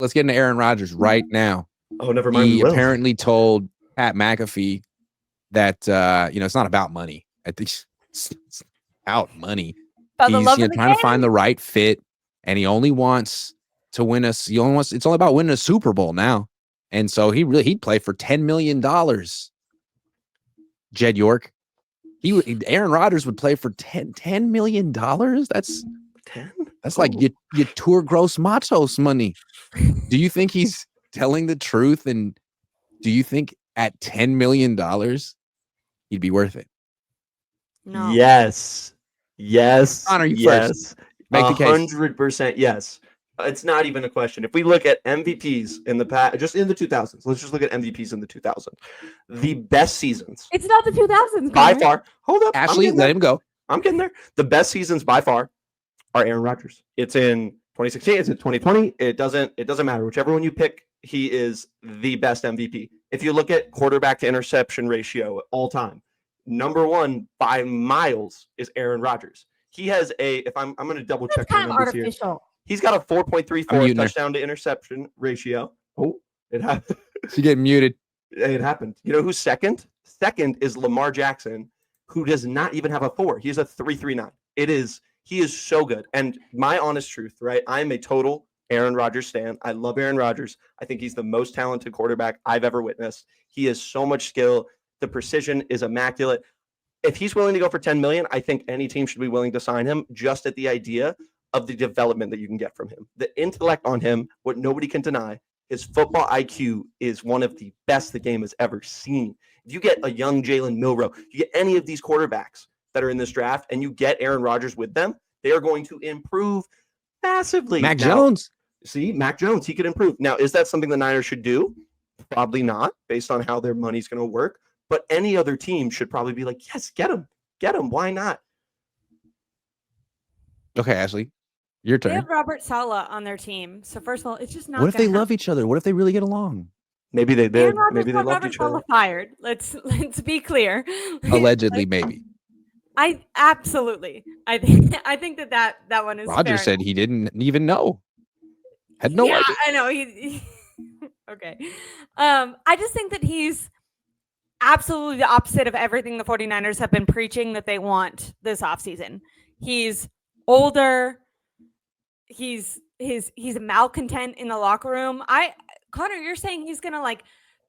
let's get into Aaron Rodgers right now. Oh, never mind. He apparently told Pat McAfee that it's not about money. I think it's about money. He's trying to find the right fit, and he only wants to win us. It's all about winning a Super Bowl now, and so he'd play for $10 million. Jed York, Aaron Rodgers would play for $10 million. That's 10. That's like your Tour Gross Matos money. Do you think he's telling the truth? And do you think at $10 million he'd be worth it? No. Yes. Conor, you first. Make the case. 100% yes. It's not even a question. If we look at MVPs in the past, just in the 2000s, let's just look at MVPs in the 2000s. The best seasons. It's not the 2000s. By far. Hold up. Ashley, let him go. I'm getting there. The best seasons by far are Aaron Rodgers. It's in 2016. It's in 2020. It doesn't matter. Whichever one you pick, he is the best MVP. If you look at quarterback to interception ratio all time, number one by miles is Aaron Rodgers. He has I'm going to double check. That's kind of artificial. Here. He's got a 4.34 touchdown to interception ratio. Oh, it happened. She getting muted. It happened. You know who's second? Second is Lamar Jackson, who does not even have a 4. He has a 3.39. He is so good. And my honest truth, right? I'm a total Aaron Rodgers stan. I love Aaron Rodgers. I think he's the most talented quarterback I've ever witnessed. He has so much skill. The precision is immaculate. If he's willing to go for $10 million, I think any team should be willing to sign him just at the idea of the development that you can get from him. The intellect on him, what nobody can deny, his football IQ is one of the best the game has ever seen. If you get a young Jalen Milroe, you get any of these quarterbacks that are in this draft, and you get Aaron Rodgers with them, they are going to improve massively. Mac Jones, he could improve. Now, is that something the Niners should do? Probably not, based on how their money's going to work. But any other team should probably be like, yes, get him. Why not? Okay, Ashley. Your turn. They have Robert Saleh on their team. So first of all, it's just not. What if they love each other? What if they really get along? Maybe they did. Maybe they loved each other. Fired. Let's be clear. Allegedly, maybe. I absolutely. I think that one is. Rodgers said he didn't even know. Had no idea. I know. He okay. I just think that he's absolutely the opposite of everything the 49ers have been preaching that they want this offseason. He's older. He's a malcontent in the locker room. Conor, you're saying he's gonna like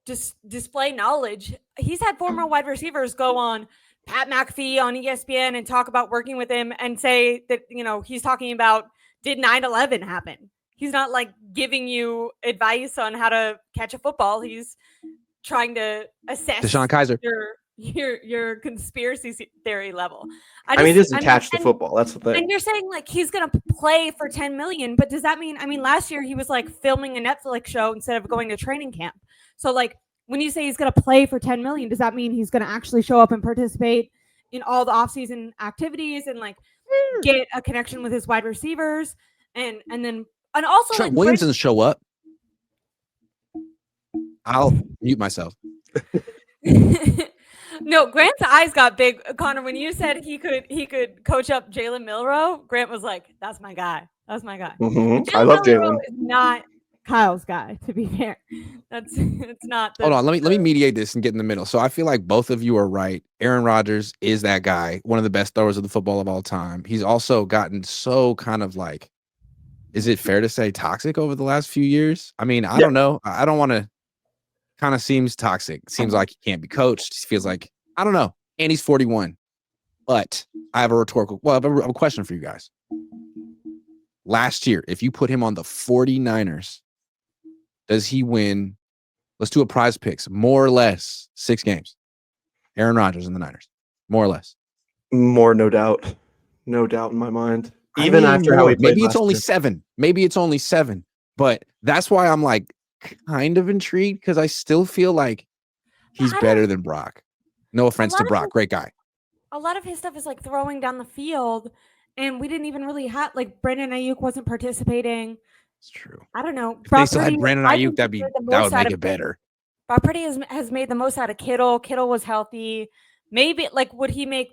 just display knowledge. He's had former wide receivers go on Pat McAfee on ESPN and talk about working with him and say that he's talking about did 9/11 happen. He's not like giving you advice on how to catch a football. He's trying to assess DeShone Kizer. your conspiracy theory level. He doesn't catch the football. That's the thing. And you're saying like he's going to play for $10 million, but does that mean? Last year he was like filming a Netflix show instead of going to training camp. So like when you say he's going to play for $10 million, does that mean he's going to actually show up and participate in all the offseason activities and like get a connection with his wide receivers and also Trent Williams doesn't show up. I'll mute myself. No, Grant's eyes got big. Conor, when you said he could coach up Jalen Milroe, Grant was like, "That's my guy. That's my guy." Mm-hmm. I love Jalen. Is not Kyle's guy, to be fair. It's not. Hold on, let me mediate this and get in the middle. So I feel like both of you are right. Aaron Rodgers is that guy, one of the best throwers of the football of all time. He's also gotten so kind of like, is it fair to say toxic over the last few years? I don't know. I don't want to. Kind of seems toxic. Seems like he can't be coached. He feels like, I don't know. And he's 41. But I have a question for you guys. Last year, if you put him on the 49ers, does he win? Let's do a prize picks. More or less 6 games. Aaron Rodgers and the Niners. More or less. More, no doubt. No doubt in my mind. Even after how he played maybe it's only 7. Maybe it's only 7. But that's why I'm like, kind of intrigued because I still feel like he's better than Brock. No offense to Brock, great guy. A lot of his stuff is like throwing down the field, and we didn't even really have like Brandon Ayuk wasn't participating. It's true. I don't know. If they still had Brandon Ayuk, that would make it better. Brock Purdy has made the most out of Kittle. Kittle was healthy. Maybe like would he make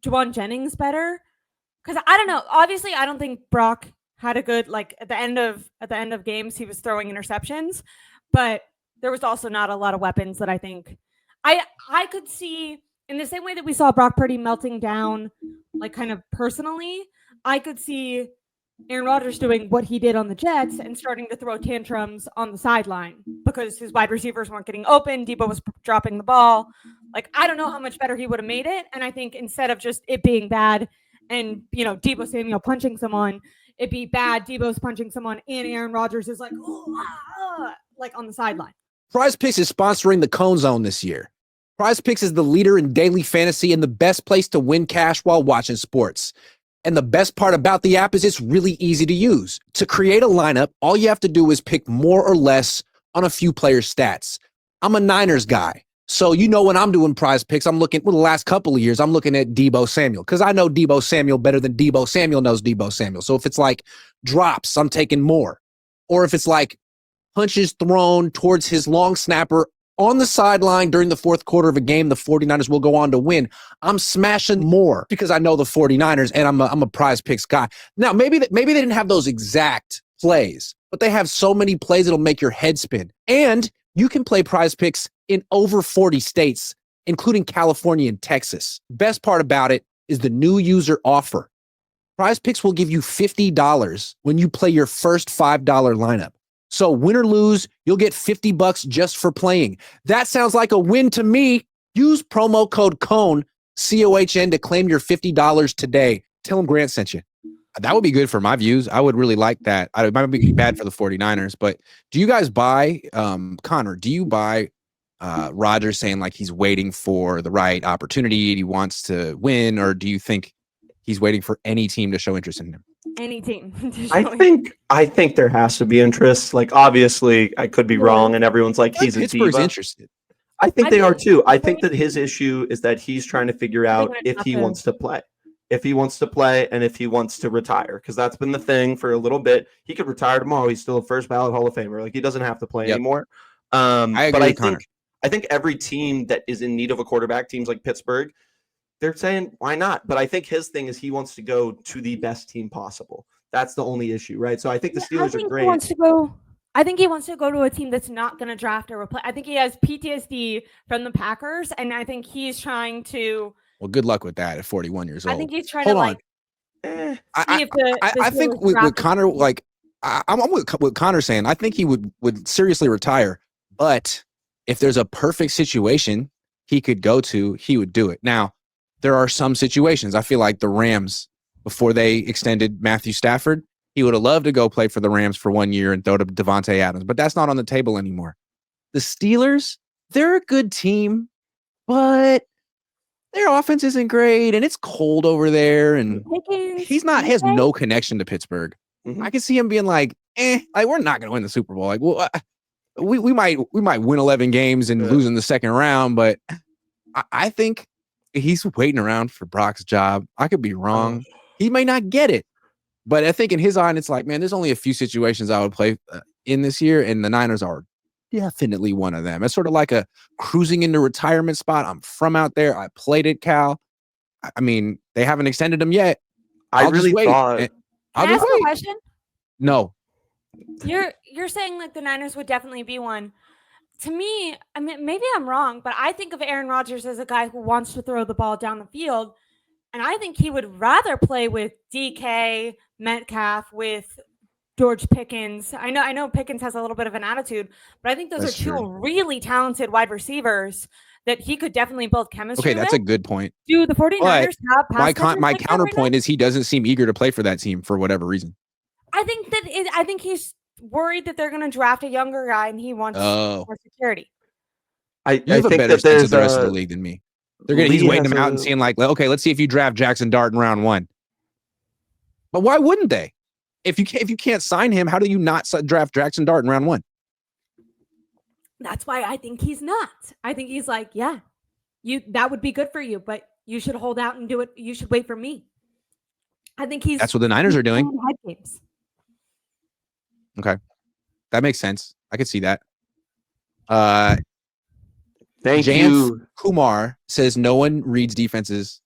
Juwan Jennings better? Because I don't know. Obviously, I don't think Brock had a good at the end of games he was throwing interceptions, but there was also not a lot of weapons that I think I could see in the same way that we saw Brock Purdy melting down, like kind of personally. I could see Aaron Rodgers doing what he did on the Jets and starting to throw tantrums on the sideline because his wide receivers weren't getting open. Debo was dropping the ball. Like, I don't know how much better he would have made it. And I think instead of just it being bad and, Debo Samuel punching someone, it'd be bad. Debo's punching someone and Aaron Rodgers is like, like on the sideline. Prize Picks is sponsoring the Cohn Zone this year. Prize Picks is the leader in daily fantasy and the best place to win cash while watching sports. And the best part about the app is it's really easy to use. To create a lineup, all you have to do is pick more or less on a few players' stats. I'm a Niners guy. So when I'm doing Prize Picks, I'm looking, the last couple of years, I'm looking at Debo Samuel because I know Debo Samuel better than Debo Samuel knows Debo Samuel. So if it's like drops, I'm taking more. Or if it's like punches thrown towards his long snapper on the sideline during the fourth quarter of a game, the 49ers will go on to win. I'm smashing more because I know the 49ers and I'm a Prize Picks guy. Now, maybe they didn't have those exact plays, but they have so many plays that'll make your head spin. And you can play Prize Picks in over 40 states, including California and Texas. Best part about it is the new user offer. Prize Picks will give you $50 when you play your first $5 lineup. So win or lose, you'll get $50 just for playing. That sounds like a win to me. Use promo code Cohn, COHN, to claim your $50 today. Tell them Grant sent you. That would be good for my views. I would really like that. It might be bad for the 49ers, but do you guys buy, Conor, do you buy Rodgers saying like he's waiting for the right opportunity and he wants to win, or do you think he's waiting for any team to show interest in him? Any team. I think there has to be interest. Like, obviously, I could be wrong, and everyone's like, he's a Pittsburgh's diva. interested. I think they are too. I think that his issue is that he's trying to figure out if he wants to play. If he wants to play and if he wants to retire, because that's been the thing for a little bit. He could retire tomorrow. He's still a first ballot Hall of Famer. Like, he doesn't have to play anymore. I agree with Conor. I think every team that is in need of a quarterback, teams like Pittsburgh, they're saying, why not? But I think his thing is he wants to go to the best team possible. That's the only issue, right? So I think the Steelers are great. I think he wants to go to a team that's not going to draft or replace. I think he has PTSD from the Packers, and I think he's trying to. Well, good luck with that at 41 years old. I think he's trying Hold to on. see if the I think with Conor, like I'm with Conor saying, I think he would seriously retire, but if there's a perfect situation he could go to, he would do it. Now, there are some situations. I feel like the Rams, before they extended Matthew Stafford, he would have loved to go play for the Rams for 1 year and throw to Devontae Adams, but that's not on the table anymore. The Steelers, they're a good team, but their offense isn't great, and it's cold over there, and he has no connection to Pittsburgh. Mm-hmm. I can see him being like, like we're not going to win the Super Bowl. Like, well, we might win 11 games and lose in the second round, but I think he's waiting around for Brock's job. I could be wrong. He may not get it, but I think in his eye, it's like, man, there's only a few situations I would play in this year, and the Niners are definitely one of them. It's sort of like a cruising into retirement spot. I'm from out there. I played at Cal. I mean, they haven't extended him yet. I really thought. Can I ask a question? No. You're saying like the Niners would definitely be one. To me, I mean, maybe I'm wrong, but I think of Aaron Rodgers as a guy who wants to throw the ball down the field, and I think he would rather play with DK, Metcalf, with George Pickens. I know Pickens has a little bit of an attitude, but I think those are two really talented wide receivers that he could definitely build chemistry with. Okay, that's a good point. Do the 49ers have pass my counterpoint is he doesn't seem eager to play for that team for whatever reason. I think he's worried that they're going to draft a younger guy and he wants more security. You have a better sense of the rest of the league than me. He's waiting them out and seeing like, okay, let's see if you draft Jackson Dart in round 1. But why wouldn't they? If you can't sign him, how do you not draft Jackson Dart in round 1? That's why I think he's not. I think he's like, yeah, that would be good for you, but you should hold out and do it. You should wait for me. I think that's what the Niners are doing. Okay, that makes sense. I could see that. Thank you. Kumar says no one reads defenses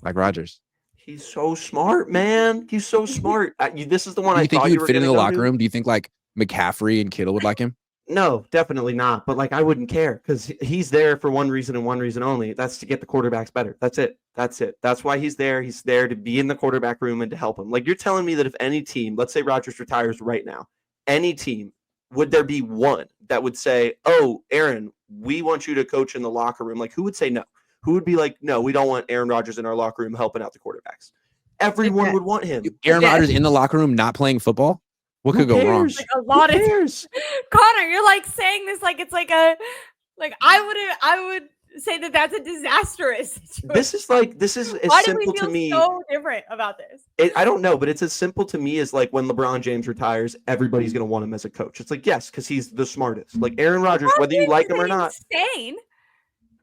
like Rodgers. He's so smart, man. He's so smart. This is the one Do I you think thought he you would were fit in going the to go locker to. room? Do you think like McCaffrey and Kittle would like him? No, definitely not. But like, I wouldn't care because he's there for one reason and one reason only. That's to get the quarterbacks better. That's it. That's it. That's why he's there. He's there to be in the quarterback room and to help him. Like, you're telling me that if any team, let's say Rodgers retires right now, any team, would there be one that would say, "Oh, Aaron, we want you to coach in the locker room"? Like, who would say no? Who would be like, "No, we don't want Aaron Rodgers in our locker room helping out the quarterbacks"? Everyone would want him. Aaron Yeah. Rodgers in the locker room not playing football? What Who could go wrong? cares? Like a lot Who of cares? Connor, you're like saying this like it's like a like I would say that that's a disastrous situation. This is as Why do we simple to feel me. so different about this? I don't know, but it's as simple to me as like when LeBron James retires, everybody's going to want him as a coach. It's like, yes, because he's the smartest. Like Aaron Rodgers, LeBron whether you James like is him or not. insane.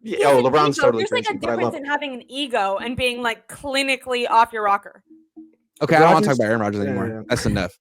Yeah, He oh, has an LeBron's ego. totally There's like crazy, a but I love difference it. in having an ego and being like clinically off your rocker. Okay, I don't want to talk Rodgers- about Aaron Rodgers Yeah, anymore. yeah. That's enough.